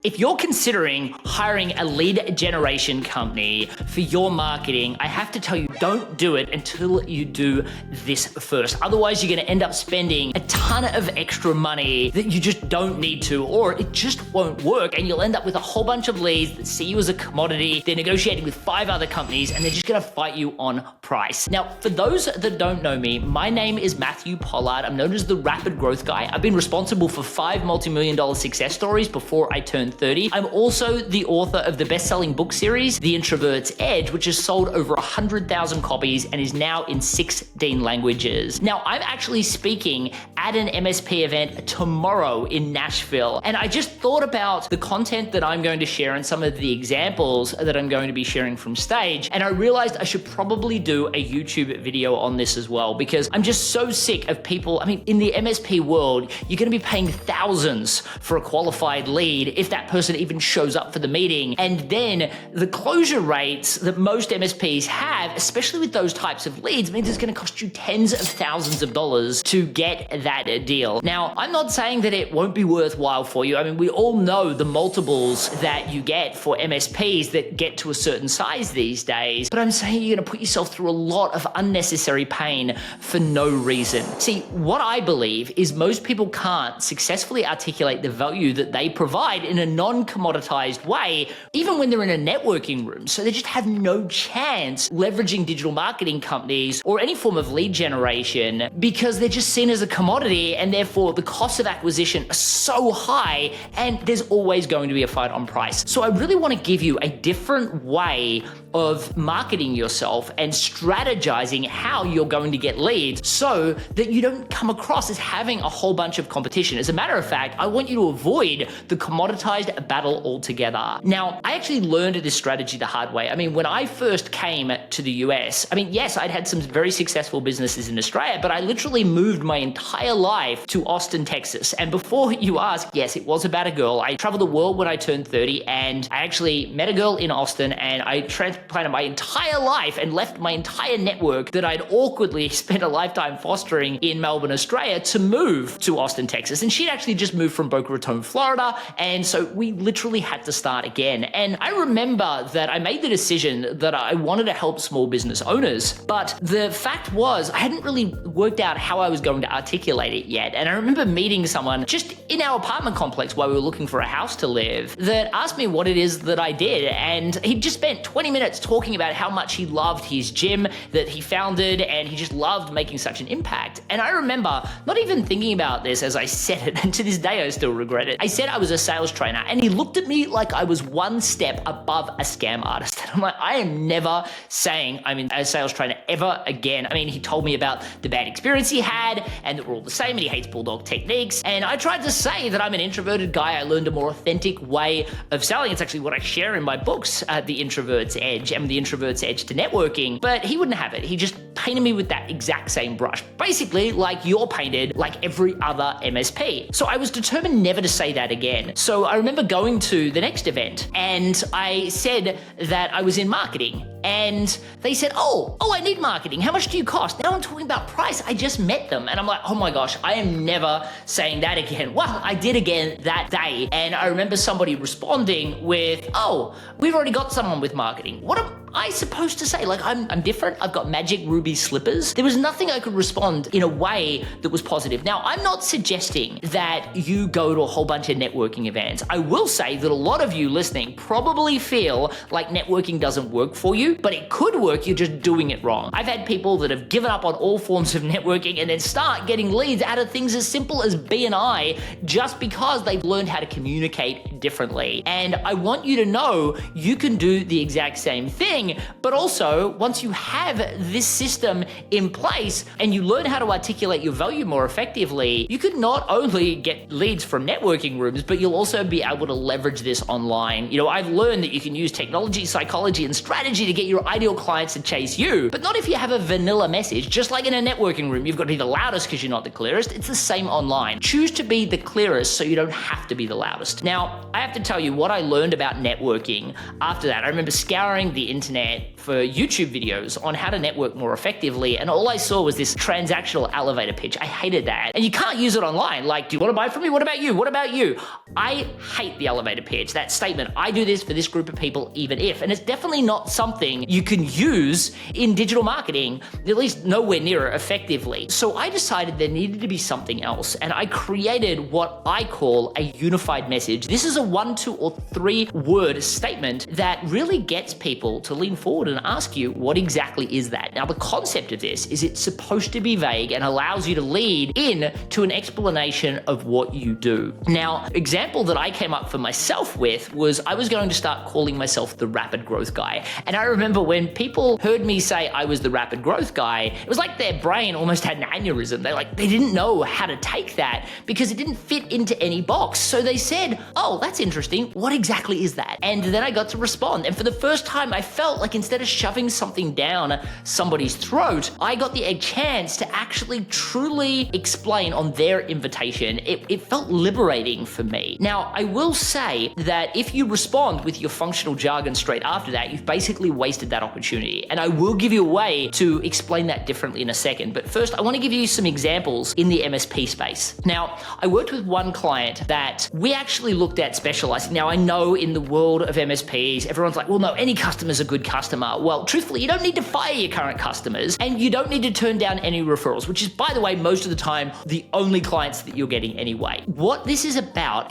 If you're considering hiring a lead generation company for your marketing, I have to tell you, don't do it until you do this first. Otherwise, you're going to end up spending a ton of extra money that you just don't need to, or it just won't work. And you'll end up with a whole bunch of leads that see you as a commodity. They're negotiating with 5 other companies and they're just going to fight you on price. Now, for those that don't know me, my name is Matthew Pollard. I'm known as the rapid growth guy. I've been responsible for 5 multi-million-dollar success stories before I turned 30. I'm also the author of the best-selling book series, The Introvert's Edge, which has sold over 100,000 copies and is now in 16 languages. Now, I'm actually speaking at an MSP event tomorrow in Nashville, and I just thought about the content that I'm going to share and some of the examples that I'm going to be sharing from stage, and I realized I should probably do a YouTube video on this as well, because I'm just so sick of people. I mean, in the MSP world, you're going to be paying thousands for a qualified lead if that person even shows up for the meeting. And then the closure rates that most MSPs have, especially with those types of leads, means it's going to cost you tens of thousands of dollars to get that deal. Now, I'm not saying that it won't be worthwhile for you. I mean, we all know the multiples that you get for MSPs that get to a certain size these days, but I'm saying you're going to put yourself through a lot of unnecessary pain for no reason. See, what I believe is most people can't successfully articulate the value that they provide in a non-commoditized way, even when they're in a networking room. So they just have no chance leveraging digital marketing companies or any form of lead generation because they're just seen as a commodity, and therefore the cost of acquisition are so high and there's always going to be a fight on price. So I really want to give you a different way of marketing yourself and strategizing how you're going to get leads so that you don't come across as having a whole bunch of competition. As a matter of fact, I want you to avoid the commoditized battle altogether. Now, I actually learned this strategy the hard way. I mean, when I first came to the US, I mean, yes, I'd had some very successful businesses in Australia, but I literally moved my entire life to Austin, Texas. And before you ask, yes, it was about a girl. I traveled the world when I turned 30, and I actually met a girl in Austin, and I transplanted my entire life and left my entire network that I'd awkwardly spent a lifetime fostering in Melbourne, Australia, to move to Austin, Texas. And she'd actually just moved from Boca Raton, Florida. And so we literally had to start again. And I remember that I made the decision that I wanted to help small business owners. But the fact was, I hadn't really worked out how I was going to articulate it yet. And I remember meeting someone just in our apartment complex while we were looking for a house to live that asked me what it is that I did. And he just spent 20 minutes talking about how much he loved his gym that he founded, and he just loved making such an impact. And I remember not even thinking about this as I said it, and to this day I still regret it. I said I was a sales trainer, and he looked at me like I was one step above a scam artist. And I'm like, I am never saying I'm a sales trainer ever again. I mean, he told me about the bad experience he had, and that we're all the same, and he hates bulldog techniques. And I tried to say that I'm an introverted guy. I learned a more authentic way of selling. It's actually what I share in my books, The Introvert's Edge and The Introvert's Edge to Networking. But he wouldn't have it. He just painted me with that exact same brush, basically like you're painted, like every other MSP. So I was determined never to say that again. So I remember going to the next event, and I said that I was in marketing, and they said, oh, I need marketing. How much do you cost? Now I'm talking about price. I just met them. And I'm like, oh my gosh, I am never saying that again. Well, I did again that day. And I remember somebody responding with, oh, we've already got someone with marketing. What am I supposed to say? Like, I'm different. I've got magic ruby slippers. There was nothing I could respond in a way that was positive. Now, I'm not suggesting that you go to a whole bunch of networking events. I will say that a lot of you listening probably feel like networking doesn't work for you, but it could work. You're just doing it wrong. I've had people that have given up on all forms of networking and then start getting leads out of things as simple as B&I just because they've learned how to communicate differently. And I want you to know you can do the exact same thing. But also, once you have this system in place and you learn how to articulate your value more effectively, you could not only get leads from networking rooms, but you'll also be able to leverage this online. You know, I've learned that you can use technology, psychology, and strategy to get your ideal clients to chase you, but not if you have a vanilla message. Just like in a networking room, you've got to be the loudest because you're not the clearest. It's the same online. Choose to be the clearest so you don't have to be the loudest. Now, I have to tell you what I learned about networking after that. I remember scouring the internet internet for YouTube videos on how to network more effectively, and all I saw was this transactional elevator pitch. I hated that. And you can't use it online. Like, do you want to buy from me? What about you? What about you? I hate the elevator pitch, that statement, I do this for this group of people, even if. And it's definitely not something you can use in digital marketing, at least nowhere near effectively. So I decided there needed to be something else, and I created what I call a unified message. This is a 1, 2, or 3 word statement that really gets people to lean forward and ask you, what exactly is that? Now, the concept of this is it's supposed to be vague and allows you to lead in to an explanation of what you do. Now, example that I came up for myself with was I was going to start calling myself the rapid growth guy. And I remember when people heard me say I was the rapid growth guy, it was like their brain almost had an aneurysm. They didn't know how to take that because it didn't fit into any box. So they said, oh, that's interesting. What exactly is that? And then I got to respond. And for the first time, I felt like instead of shoving something down somebody's throat, I got the chance to actually truly explain on their invitation. It felt liberating for me. Now, I will say that if you respond with your functional jargon straight after that, you've basically wasted that opportunity. And I will give you a way to explain that differently in a second. But first, I want to give you some examples in the MSP space. Now, I worked with one client that we actually looked at specializing. Now, I know in the world of MSPs, everyone's like, well, no, any customer's a good customer. Well, truthfully, you don't need to fire your current customers, and you don't need to turn down any referrals, which is, by the way, most of the time, the only clients that you're getting anyway. What this is about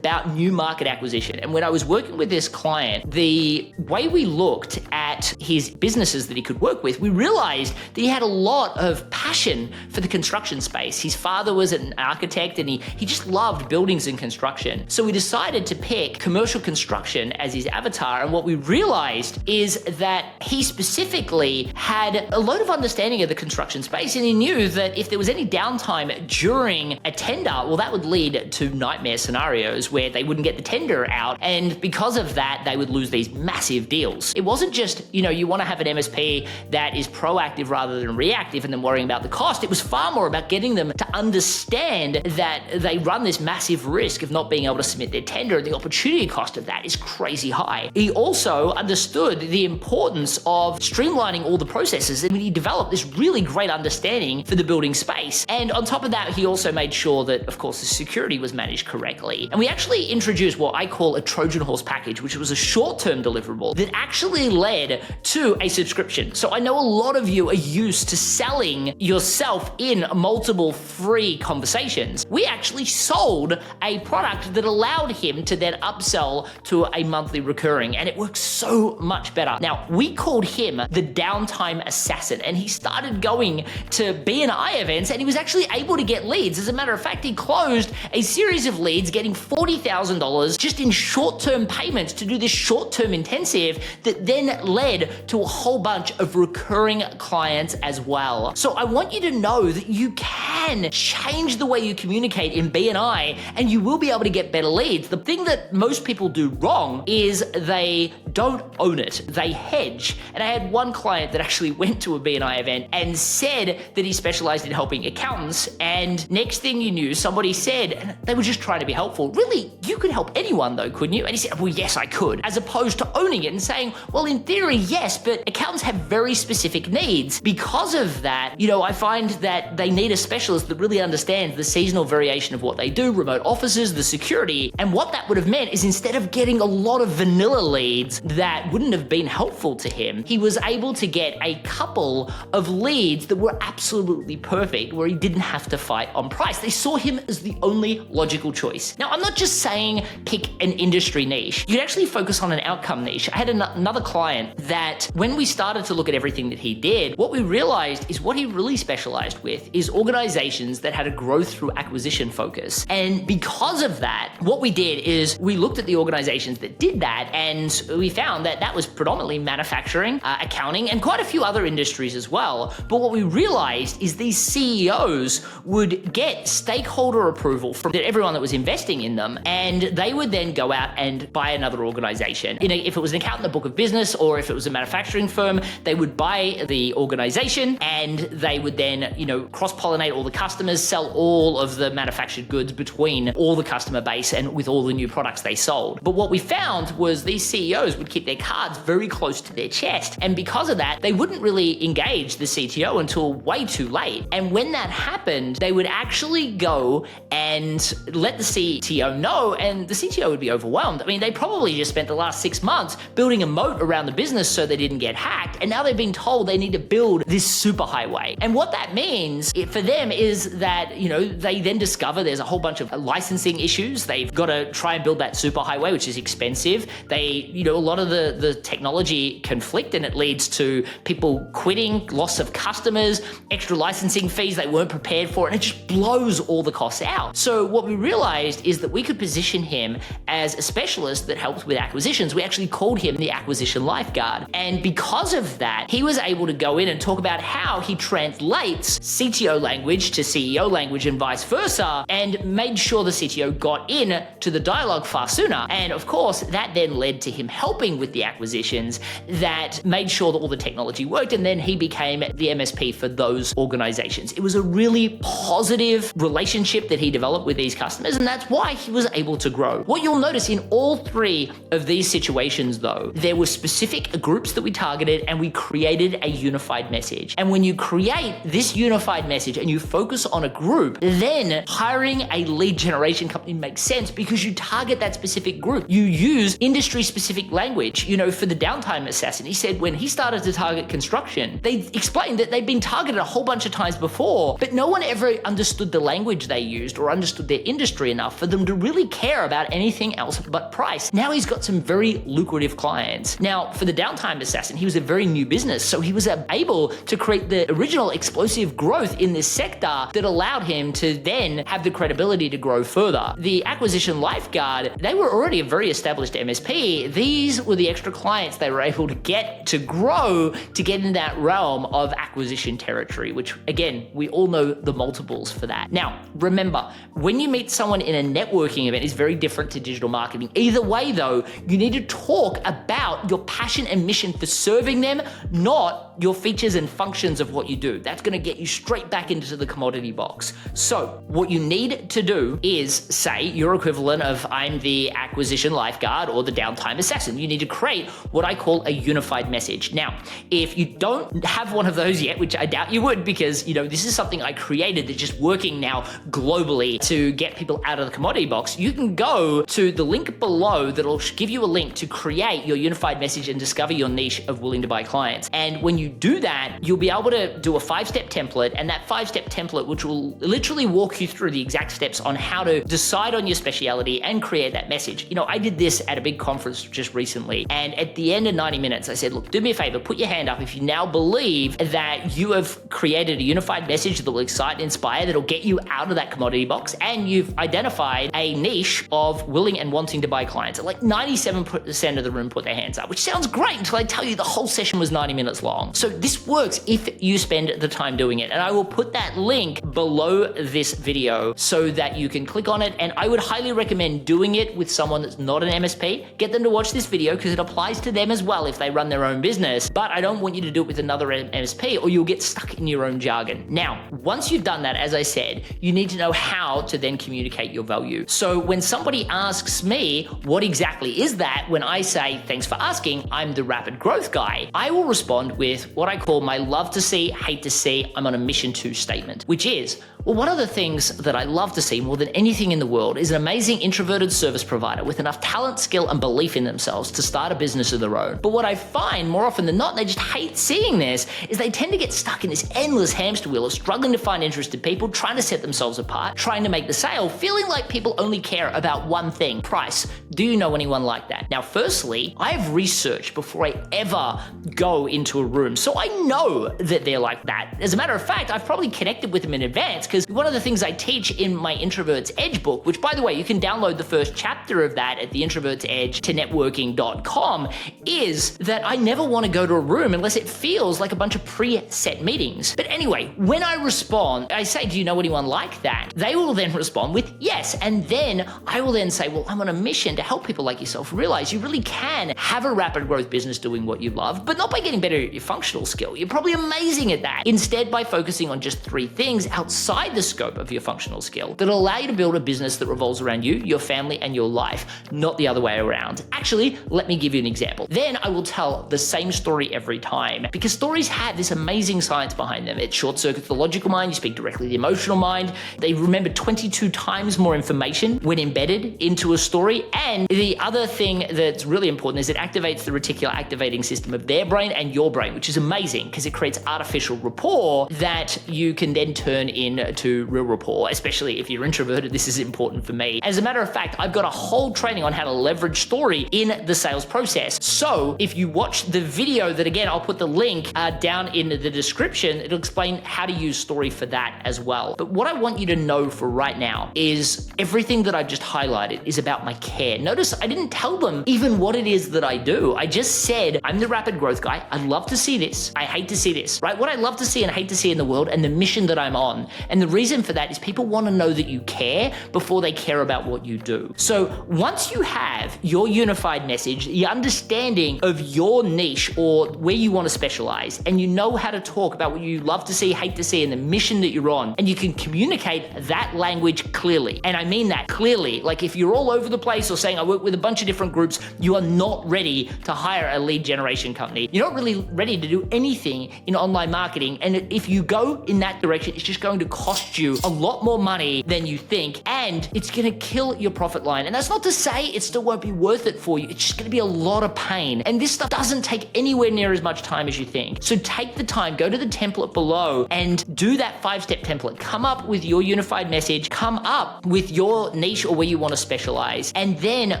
new market acquisition. And when I was working with this client, the way we looked at his businesses that he could work with, we realized that he had a lot of passion for the construction space. His father was an architect, and he just loved buildings and construction. So we decided to pick commercial construction as his avatar. And what we realized is that he specifically had a lot of understanding of the construction space, and he knew that if there was any downtime during a tender, well, that would lead to nightmare scenarios where they wouldn't get the tender out, and because of that, they would lose these massive deals. It wasn't just, you want to have an MSP that is proactive rather than reactive and then worrying about the cost. It was far more about getting them to understand that they run this massive risk of not being able to submit their tender, and the opportunity cost of that is crazy high. He also understood the importance of streamlining all the processes, and he developed this really great understanding for the building space. And on top of that, he also made sure that, of course, the security was managed correctly. And we actually introduced what I call a Trojan horse package, which was a short-term deliverable that actually led to a subscription. So I know a lot of you are used to selling yourself in multiple free conversations. We actually sold a product that allowed him to then upsell to a monthly recurring, and it works so much better. Now, we called him the downtime assassin, and he started going to B&I events, and he was actually able to get leads. As a matter of fact, he closed a series of leads, getting $40,000 just in short-term payments to do this short-term intensive that then led to a whole bunch of recurring clients as well. So I want you to know that you can change the way you communicate in B&I, and you will be able to get better leads. The thing that most people do wrong is they don't own it. They hedge. And I had one client that actually went to a B&I event and said that he specialized in helping accountants, and next thing you knew, somebody said, and they were just trying to be helpful, really, you could help anyone though, couldn't you? And he said, well, yes, I could, as opposed to owning it and saying, well, in theory, yes, but accountants have very specific needs. Because of that, I find that they need a specialist that really understands the seasonal variation of what they do, remote offices, the security. And what that would have meant is instead of getting a lot of vanilla leads that wouldn't have been helpful to him, he was able to get a couple of leads that were absolutely perfect, where he didn't have to fight on price. They saw him as the only logical choice. Now, I'm not just saying pick an industry niche. You'd actually focus on an outcome niche. I had another client that when we started to look at everything that he did, what we realized is what he really specialized with is organizations that had a growth through acquisition focus. And because of that, what we did is we looked at the organizations that did that, and we found that that was predominantly manufacturing, accounting, and quite a few other industries as well. But what we realized is these CEOs would get stakeholder approval from everyone that was investing in them, and they would then go out and buy another organization. If it was an accountant, a book of business, or if it was a manufacturing firm, they would buy the organization, and they would then, cross-pollinate all the customers, sell all of the manufactured goods between all the customer base and with all the new products they sold. But what we found was these CEOs would keep their cards very close to their chest. And because of that, they wouldn't really engage the CTO until way too late. And when that happened, they would actually go and let the CTO know, and the CTO would be overwhelmed. I mean, they probably just spent the last 6 months building a moat around the business so they didn't get hacked, and now they've been told they need to build this superhighway. And what that means for them is that, they then discover there's a whole bunch of licensing issues. They've got to try and build that superhighway, which is expensive. A lot of the technology conflict, and it leads to people quitting, loss of customers, extra licensing fees they weren't prepared for, and it just blows all the costs out. So what we realized is that we could position him as a specialist that helps with acquisitions. We actually called him the acquisition lifeguard. And because of that, he was able to go in and talk about how he translates CTO language to CEO language and vice versa, and made sure the CTO got in to the dialogue far sooner. And of course, that then led to him helping with the acquisitions that made sure that all the technology worked, and then he became the MSP for those organizations. It was a really positive relationship that he developed with these customers, and that's why he was able to grow. What you'll notice in all three of these situations, though, there were specific groups that we targeted, and we created a unified message. And when you create this unified message and you focus on a group, then hiring a lead generation company makes sense because you target that specific group. You use industry-specific language. For the downtime assassin, he said when he started to target construction, they explained that they'd been targeted a whole bunch of times before, but no one ever understood the language they used or understood their industry enough for them to really care about anything else but price. Now he's got some very lucrative clients. Now, for the downtime assassin, he was a very new business, so he was able to create the original explosive growth in this sector that allowed him to then have the credibility to grow further. The acquisition lifeguard, they were already a very established MSP. These were the extra clients they were able to get to grow to get in that realm of acquisition territory, which again, we all know the multiples for that. Now, remember, when you meet someone in a networking event, it's very different to digital marketing. Either way though, you need to talk about your passion and mission for serving them, not your features and functions of what you do. That's going to get you straight back into the commodity box. So what you need to do is say your equivalent of I'm the acquisition lifeguard or the downtime assassin. You need to create what I call a unified message. Now, if you don't have one of those yet, which I doubt you would, because this is something I created that's just working now globally to get people out of the commodity box, you can go to the link below that'll give you a link to create your unified message and discover your niche of willing to buy clients. And when you do that, you'll be able to do a 5-step template, and that 5-step template, which will literally walk you through the exact steps on how to decide on your speciality and create that message. I did this at a big conference just recently, and at the end of 90 minutes, I said, look, do me a favor, put your hand up if you now believe that you have created a unified message that will excite and inspire, that'll get you out of that commodity box, and you've identified a niche of willing and wanting to buy clients. Like 97% of the room put their hands up, which sounds great until I tell you the whole session was 90 minutes long. So this works if you spend the time doing it. And I will put that link below this video so that you can click on it. And I would highly recommend doing it with someone that's not an MSP. Get them to watch this video because it applies to them as well if they run their own business. But I don't want you to do it with another MSP or you'll get stuck in your own jargon. Now, once you've done that, as I said, you need to know how to then communicate your value. So when somebody asks me, what exactly is that? When I say, thanks for asking, I'm the rapid growth guy, I will respond with what I call my love to see, hate to see, I'm on a mission to statement, which is, well, one of the things that I love to see more than anything in the world is an amazing introverted service provider with enough talent, skill, and belief in themselves to start a business of their own. But what I find more often than not, and they just hate seeing this, is they tend to get stuck in this endless hamster wheel of struggling to find interested people, trying to set themselves apart, trying to make the sale, feeling like people only care about one thing, price. Do you know anyone like that? Now, firstly, I have researched before I ever go into a room, so I know that they're like that. As a matter of fact, I've probably connected with them in advance because one of the things I teach in my Introvert's Edge book, which by the way, you can download the first chapter of that at the Introvert's Edge to networking.com, is that I never want to go to a room unless it feels like a bunch of preset meetings. But anyway, when I respond, I say, do you know anyone like that? They will then respond with yes. And then I will then say, well, I'm on a mission to help people like yourself realize you really can have a rapid growth business doing what you love, but not by getting better at your functional skill. You're probably amazing at that. Instead, by focusing on just 3 things outside the scope of your functional skill that'll allow you to build a business that revolves around you, your family, and your life, not the other way around. Actually, Let me give you an example. Then I will tell the same story every time, because stories have this amazing science behind them. It short circuits the logical mind, you speak directly to the emotional mind. They remember 22 times more information when embedded into a story. And the other thing that's really important is it activates the reticular activating system of their brain and your brain, which is amazing because it creates artificial rapport that you can then turn into real rapport, especially if you're introverted. This is important for me. As a matter of fact, I've got a whole training on how to leverage story in the sales process. So if you watch the video that, again, I'll put the link down in the description, it'll explain how to use story for that as well. But what I want you to know for right now is everything that I've just highlighted is about my care. Notice I didn't tell them even what it is that I do. I just said, I'm the rapid growth guy. I love to see this. I hate to see this, right? What I love to see and hate to see in the world and the mission that I'm on. And the reason for that is people want to know that you care before they care about what you do. So once you have your unified message, the understanding of your niche or where you want to specialize, and you know how to talk about what you love to see, hate to see, and the mission that you're on, and you can communicate that language clearly. And I mean that clearly. Like if you're all over the place or saying I work with a bunch of different groups, you are not ready to hire a lead generation company. You're not really ready to do anything in online marketing. And if you go in that direction, it's just going to cost you a lot more money than you think, and it's going to kill your profit line. And that's not to say it still won't be worth it for you. It's just going to be a lot of pain. And this stuff doesn't take anywhere near as much time as you think. So take the time, go to the template below and do that 5-step template. Come up with your unified message, come up with your niche or where you want to specialize, and then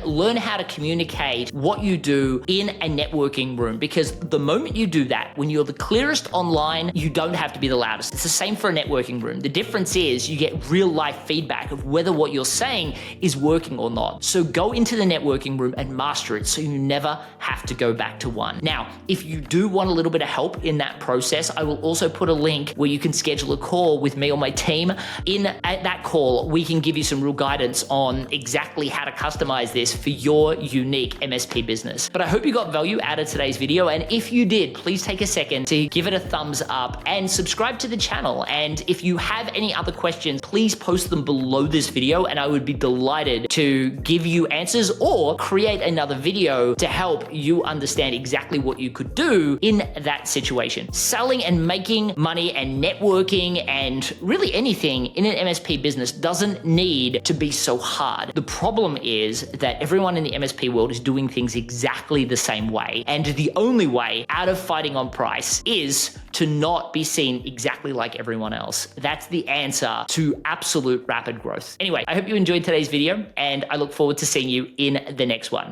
learn how to communicate what you do in a networking room. Because the moment you do that, when you're the clearest online, you don't have to be the loudest. It's the same for a networking room. The difference is you get real life feedback of whether what you're saying is working or not. So go into the networking room and master it so you never have to go back to one. Now, if you do want a little bit of help in that process, I will also put a link where you can schedule a call with me or my team. At that call, we can give you some real guidance on exactly how to customize this for your unique MSP business. But I hope you got value out of today's video. And if you did, please take a second to give it a thumbs up and subscribe to the channel. And if you have any other questions, please post them below this video and I would be delighted to give you answers or create another video to help you understand exactly what you could do in that situation. Selling and making money and networking and really anything in an MSP business doesn't need to be so hard. The problem is that everyone in the MSP world is doing things exactly the same way. And the only way out of fighting on price is to not be seen exactly like everyone else. That's the answer to absolute rapid growth. Anyway, I hope you enjoyed today's video and I look forward to seeing you in the next one.